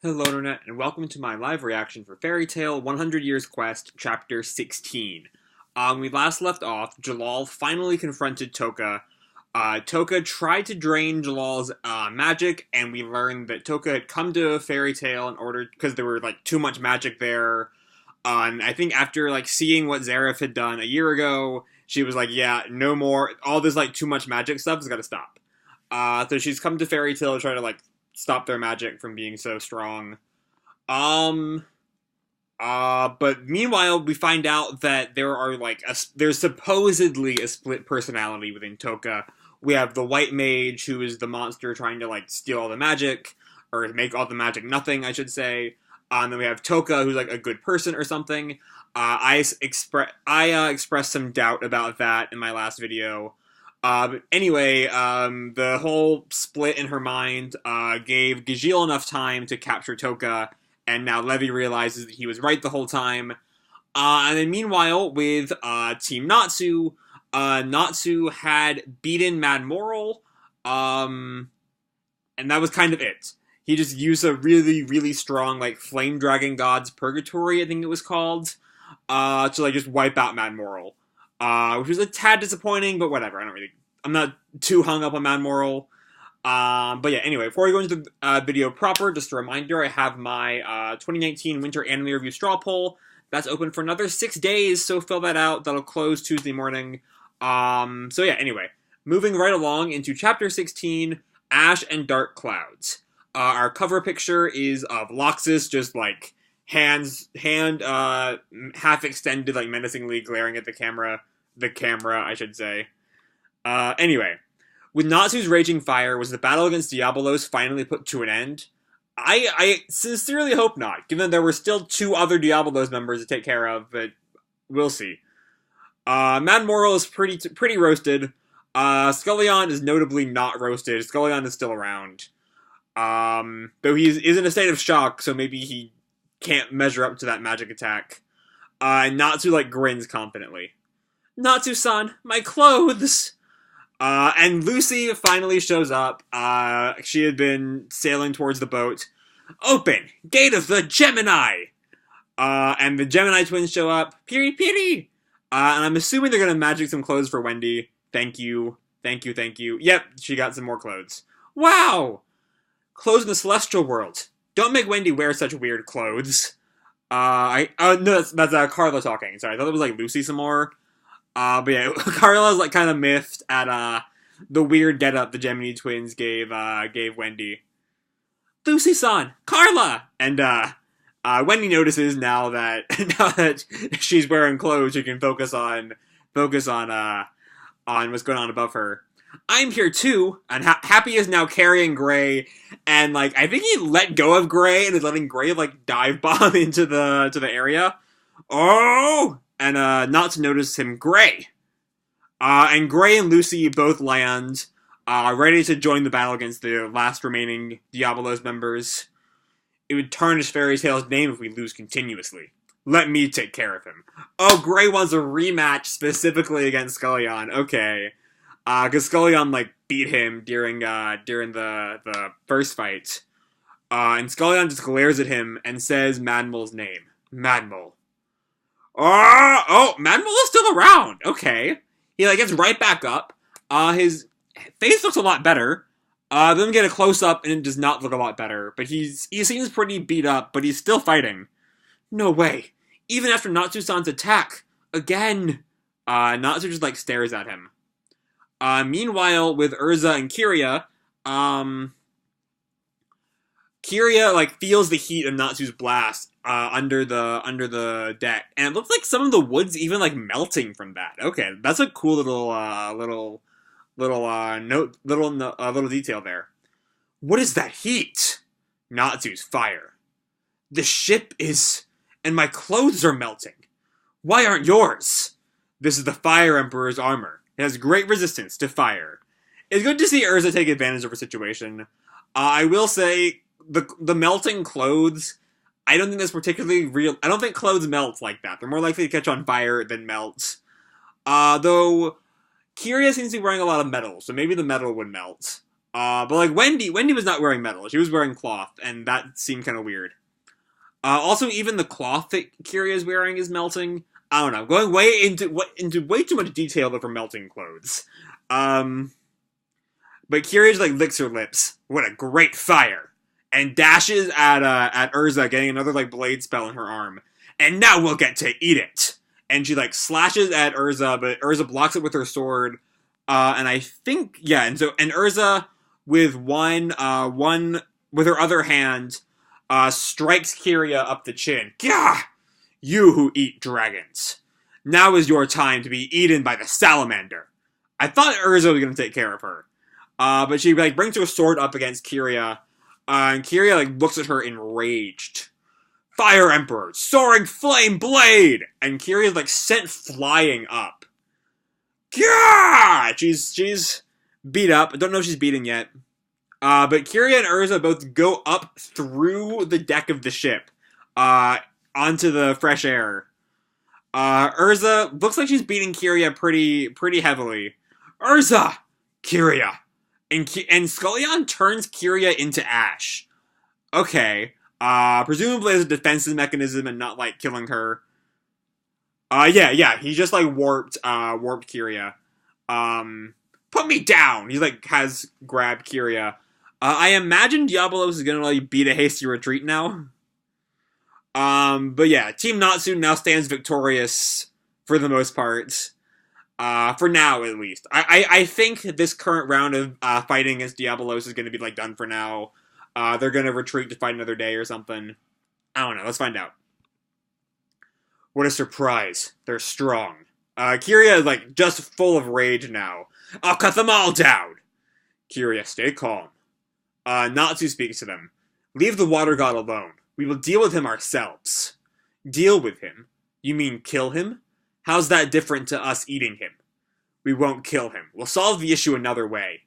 Hello Internet, and welcome to my live reaction for Fairy Tail 100 Years Quest, Chapter 16. We last left off, Jalal finally confronted Toka. Toka tried to drain Jalal's magic, and we learned that Toka had come to Fairy Tail in order, because there were, too much magic there. And I think after, seeing what Zareth had done a year ago, she was like, yeah, no more, all this, too much magic stuff has got to stop. So she's come to Fairy Tail to try to, stop their magic from being so strong. But meanwhile, we find out that there are, there's supposedly a split personality within Toka. We have the White Mage, who is the monster trying to, steal all the magic, or make all the magic nothing, I should say. And then we have Toka, who's, a good person or something. I expressed some doubt about that in my last video. But anyway, the whole split in her mind gave Gijil enough time to capture Toka, and now Levi realizes that he was right the whole time. And then meanwhile, with Team Natsu, Natsu had beaten Mad Moral, and that was kind of it. He just used a really, really strong, Flame Dragon God's Purgatory, I think it was called, to, just wipe out Mad Moral. Which was a tad disappointing, but whatever, I'm not too hung up on Mad Moral. But yeah, anyway, before we go into the video proper, just a reminder, I have my 2019 Winter Anime Review Straw Poll. That's open for another 6 days, so fill that out. That'll close Tuesday morning. So yeah, anyway, moving right along into Chapter 16, Ash and Dark Clouds. Our cover picture is of Loxus, just, hand half extended, menacingly glaring at the camera, I should say. Anyway, with Natsu's raging fire, was the battle against Diabolos finally put to an end? I sincerely hope not, given there were still 2 other Diabolos members to take care of, but we'll see. Mad Moral is pretty roasted. Scullion is notably not roasted. Scullion is still around. Though he is in a state of shock, so maybe he can't measure up to that magic attack. Natsu, grins confidently. Natsu-san, my clothes! And Lucy finally shows up. She had been sailing towards the boat. Open! Gate of the Gemini! And the Gemini twins show up. Piri Piri! And I'm assuming they're gonna magic some clothes for Wendy. Thank you. Thank you, thank you. Yep, she got some more clothes. Wow! Clothes in the celestial world. Don't make Wendy wear such weird clothes. No, that's Carla talking. Sorry, I thought it was, Lucy some more. But yeah, Carla's, kind of miffed at, the weird getup the Gemini twins gave Wendy. Lucy-san! Carla! And, Wendy notices now that she's wearing clothes, she can focus on what's going on above her. I'm here too, and Happy is now carrying Gray, and, I think he let go of Gray and is letting Gray, dive bomb into the area. Oh! And, not to notice him, Gray. And Gray and Lucy both land, ready to join the battle against the last remaining Diabolos members. It would tarnish Fairy Tail's name if we lose continuously. Let me take care of him. Oh, Gray wants a rematch specifically against Scullion. Okay. Because Scullion, beat him during the first fight. And Scullion just glares at him and says Madmol's name. Madmol. Oh, Madmol is still around. Okay. He, gets right back up. His face looks a lot better. Then we get a close-up, and it does not look a lot better. But he seems pretty beat up, but he's still fighting. No way. Even after Natsu-san's attack. Again. Natsu just, stares at him. Meanwhile, with Erza and Kyria, Kyria, feels the heat of Natsu's blast, under the deck. And it looks like some of the wood's even, melting from that. Okay, that's a cool little detail there. What is that heat? Natsu's fire. The ship is... and my clothes are melting. Why aren't yours? This is the Fire Emperor's armor. It has great resistance to fire. It's good to see Erza take advantage of her situation. I will say, the melting clothes, I don't think that's particularly real. I don't think clothes melt like that. They're more likely to catch on fire than melt. Though, Kyria seems to be wearing a lot of metal, so maybe the metal would melt. But like Wendy was not wearing metal. She was wearing cloth, and that seemed kind of weird. Also, even the cloth that Kyria is wearing is melting. I don't know, going into way too much detail over melting clothes. But Kyria just like licks her lips. What a great fire! And dashes at Erza, getting another like blade spell in her arm. And now we'll get to eat it. And she like slashes at Erza, but Erza blocks it with her sword. And I think and Erza with one with her other hand strikes Kyria up the chin. Gah! You who eat dragons. Now is your time to be eaten by the salamander. I thought Erza was going to take care of her. But she like brings her sword up against Kyria. And Kyria like looks at her enraged. Fire Emperor, soaring flame blade! And Kyria's like sent flying up. Gah! She's beat up. I don't know if she's beaten yet. But Kyria and Erza both go up through the deck of the ship. Onto the fresh air. Erza looks like she's beating Kyria pretty heavily. Erza! Kyria! And Skullion turns Kyria into ash. Okay. Presumably as a defensive mechanism and not, like, killing her. Yeah, he just, like, warped Kyria. Put me down! He, like, has grabbed Kyria. I imagine Diabolos is gonna, like, beat a hasty retreat now. But yeah, Team Natsu now stands victorious for the most part. For now, at least. I think this current round of fighting against Diabolos is going to be, like, done for now. They're going to retreat to fight another day or something. I don't know. Let's find out. What a surprise. They're strong. Kyria is, like, just full of rage now. I'll cut them all down! Kyria, stay calm. Natsu speaks to them. Leave the water god alone. We will deal with him ourselves. Deal with him? You mean kill him? How's that different to us eating him? We won't kill him. We'll solve the issue another way.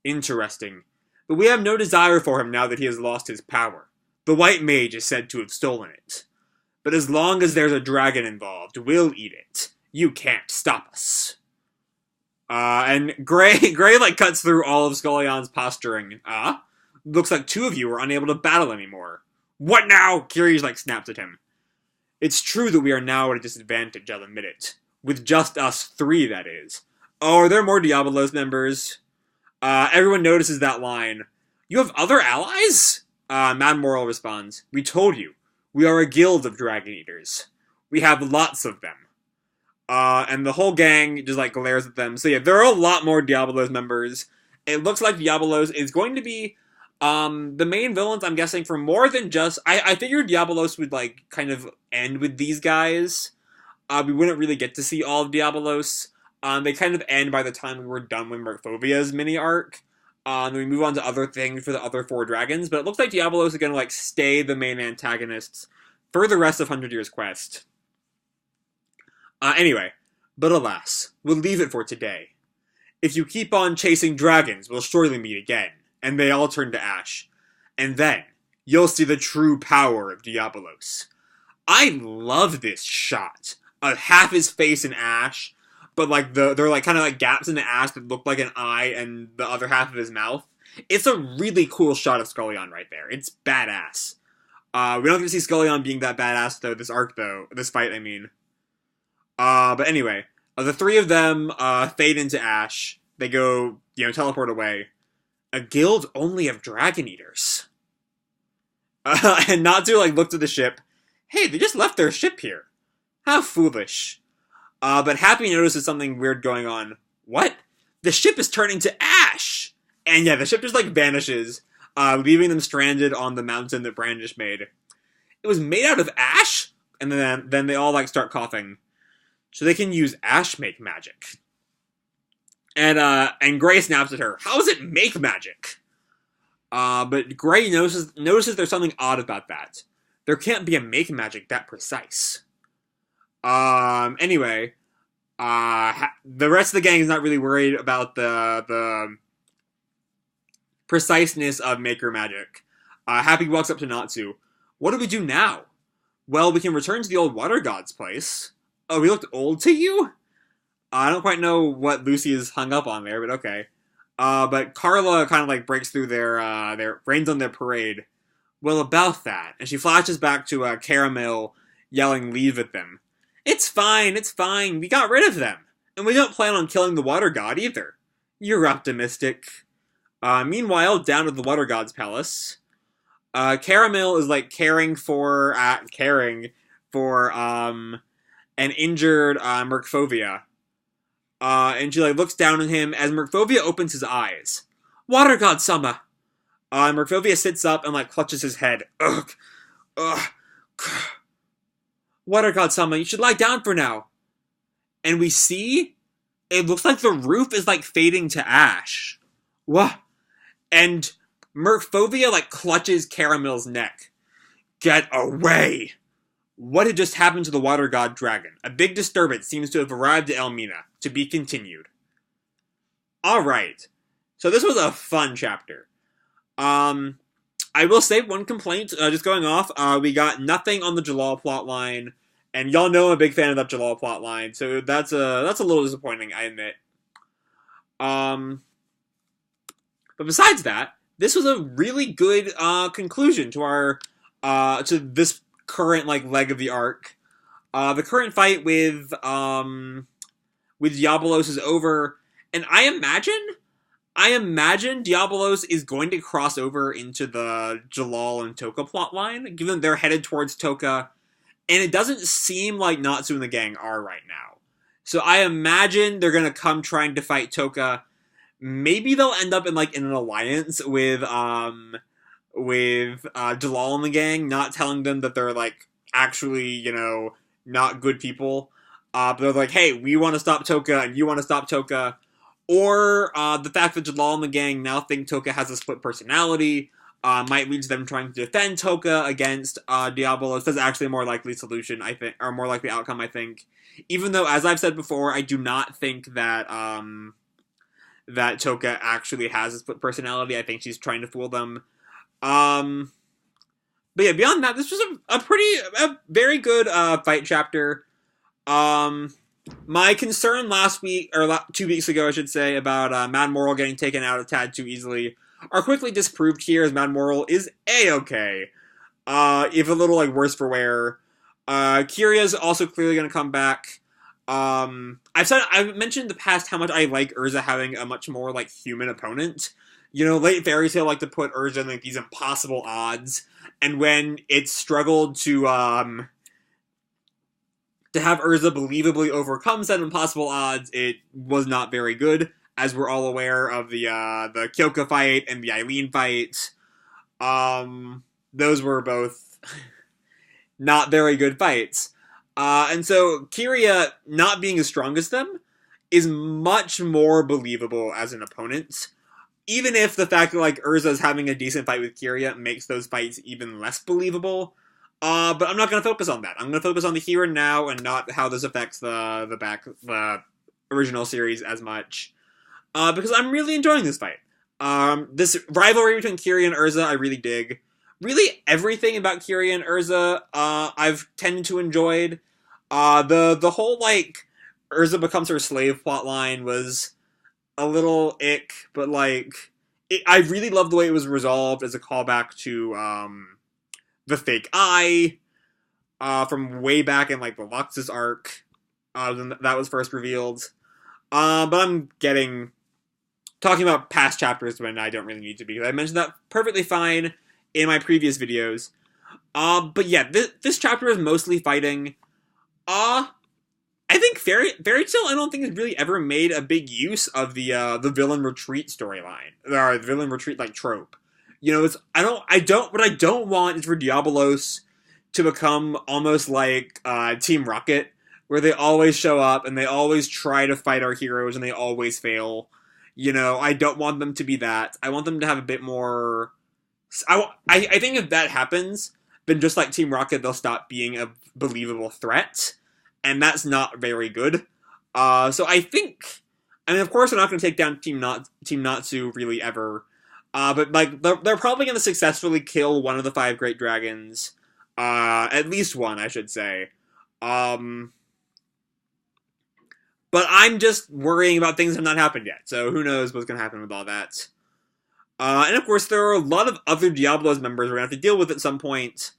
Interesting. But we have no desire for him now that he has lost his power. The White Mage is said to have stolen it. But as long as there's a dragon involved, we'll eat it. You can't stop us. And Gray like cuts through all of Skullion's posturing. Looks like two of you are unable to battle anymore. What now? Kyria like snaps at him. It's true that we are now at a disadvantage, I'll admit it. With just us three, that is. Oh, are there more Diabolos members? Everyone notices that line. You have other allies? Mad Moral responds. We told you. We are a guild of dragon eaters. We have lots of them. And the whole gang just, like, glares at them. So yeah, there are a lot more Diabolos members. It looks like Diabolos is going to be the main villains, I'm guessing, for more than just... I figured Diabolos would, like, kind of end with these guys. We wouldn't really get to see all of Diabolos. They kind of end by the time we were done with Mercphobia's mini arc. Then we move on to other things for the other four dragons. But it looks like Diabolos is going to, like, stay the main antagonists for the rest of 100 Years Quest. Anyway, but alas, we'll leave it for today. If you keep on chasing dragons, we'll surely meet again. And they all turn to ash. And then, you'll see the true power of Diabolos. I love this shot of half his face in ash, but like they're like kind of like gaps in the ash that look like an eye and the other half of his mouth. It's a really cool shot of Skullion right there. It's badass. We don't get to see Skullion being that badass though, this fight, I mean. But anyway, the three of them fade into ash. They go, teleport away. A guild only of dragon eaters. And Natsu like looked at the ship. Hey, they just left their ship here. How foolish. But Happy notices something weird going on. What? The ship is turning to ash! And yeah, the ship just like vanishes, leaving them stranded on the mountain that Brandish made. It was made out of ash? And then they all like start coughing. So they can use ash make magic. And Gray snaps at her. How does it make magic? But Gray notices there's something odd about that. There can't be a make magic that precise. Anyway, the rest of the gang is not really worried about the preciseness of maker magic. Happy walks up to Natsu. What do we do now? Well, we can return to the old water god's place. Oh, he looked old to you? I don't quite know what Lucy is hung up on there, but okay. But Carla kind of like breaks through their rains on their parade. Well, about that, and she flashes back to Caramel yelling, "Leave at them." It's fine. We got rid of them, and we don't plan on killing the water god either. You're optimistic. Meanwhile, down at the water god's palace, Caramel is like caring for an injured Merkfovia. And she like looks down at him as Merkfovia opens his eyes. Water god Sama. Merkfovia sits up and like clutches his head. Ugh. Water god Sama, you should lie down for now. And we see it looks like the roof is like fading to ash. What? And Merkfovia like clutches Caramel's neck. Get away! What had just happened to the water god dragon? A big disturbance seems to have arrived at Elmina. To be continued. Alright. So this was a fun chapter. I will say one complaint, just going off, we got nothing on the Jalal plotline, and y'all know I'm a big fan of that Jalal plotline, so that's a little disappointing, I admit. But besides that, this was a really good conclusion to our to this current like leg of the arc. The current fight with Diabolos is over, and I imagine Diabolos is going to cross over into the Jalal and Toka plotline, given they're headed towards Toka, and it doesn't seem like Natsu and the gang are right now. So I imagine they're gonna come trying to fight Toka. Maybe they'll end up in an alliance with Jalal and the gang, not telling them that they're like actually, not good people. But they're like, hey, we want to stop Toka, and you want to stop Toka. Or the fact that Jalal and the gang now think Toka has a split personality might lead to them trying to defend Toka against Diabolos. That's actually a more likely solution, I think, or more likely outcome, I think. Even though, as I've said before, I do not think that that Toka actually has a split personality. I think she's trying to fool them. But yeah, beyond that, this was a very good fight chapter. My concern last week, or 2 weeks ago, I should say, about Mad Moral getting taken out a tad too easily, are quickly disproved here, as Mad Moral is A-okay. If a little, worse for wear. Kyria's also clearly gonna come back. I've mentioned in the past how much I like Erza having a much more, human opponent. Late Fairy Tail like to put Erza in, these impossible odds, and when it's struggled to have Erza believably overcome said impossible odds, it was not very good, as we're all aware of the Kyoka fight and the Eileen fight. Those were both not very good fights. And so Kyria not being as strong as them is much more believable as an opponent. Even if the fact that Erza's having a decent fight with Kyria makes those fights even less believable. But I'm not going to focus on that. I'm going to focus on the here and now and not how this affects the original series as much. Because I'm really enjoying this fight. This rivalry between Kyria and Erza I really dig. Really everything about Kyria and Erza I've tended to enjoyed. The whole Erza becomes her slave plotline was a little ick, but I really love the way it was resolved as a callback to the fake eye from way back in the Luxus arc when that was first revealed. But I'm talking about past chapters when I don't really need to be. I mentioned that perfectly fine in my previous videos. But yeah, this chapter is mostly fighting. I think Fairy Tail I don't think has really ever made a big use of the villain retreat storyline, or the villain retreat trope. What I don't want is for Diabolos to become almost like Team Rocket, where they always show up and they always try to fight our heroes and they always fail. I don't want them to be that. I want them to have a bit more. I think if that happens, then just like Team Rocket, they'll stop being a believable threat, and that's not very good. So I think, of course, they're not going to take down Team Natsu really ever. But they're probably going to successfully kill one of the 5 great dragons, at least one, I should say. But I'm just worrying about things that have not happened yet, so who knows what's going to happen with all that. And of course, there are a lot of other Diabolos members we're going to have to deal with at some point.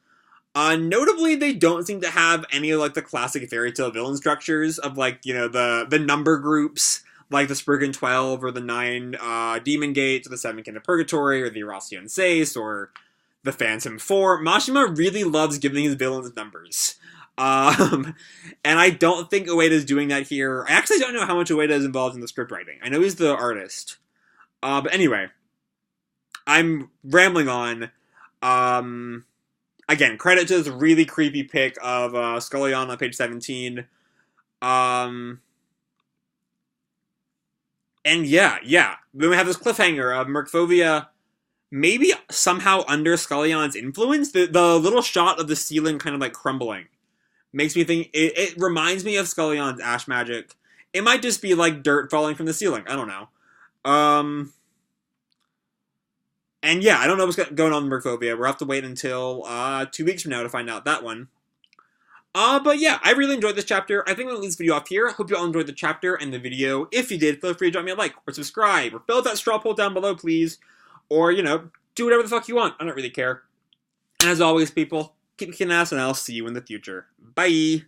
Notably, they don't seem to have any of, like, the classic fairy tale villain structures of, like, you know, the number groups, like the Spriggan 12, or the 9 Demon Gates, or the 7 Kin of Purgatory, or the Erasion Seis, or the Phantom 4. Mashima really loves giving his villains numbers. And I don't think Ueda's doing that here. I actually don't know how much Ueda is involved in the script writing. I know he's the artist. But anyway, I'm rambling on. Again, credit to this really creepy pic of Scullion on page 17. And yeah. Then we have this cliffhanger of Mercfovia maybe somehow under Scullion's influence. The little shot of the ceiling kind of like crumbling makes me think it reminds me of Scullion's ash magic. It might just be like dirt falling from the ceiling. I don't know. And yeah, I don't know what's going on with Mercfovia. We'll have to wait until 2 weeks from now to find out that one. But yeah, I really enjoyed this chapter. I think I'm going to leave this video off here. Hope you all enjoyed the chapter and the video. If you did, feel free to drop me a like or subscribe or fill out that straw poll down below, please. Or, you know, do whatever the fuck you want. I don't really care. And as always, people, keep kicking ass and I'll see you in the future. Bye!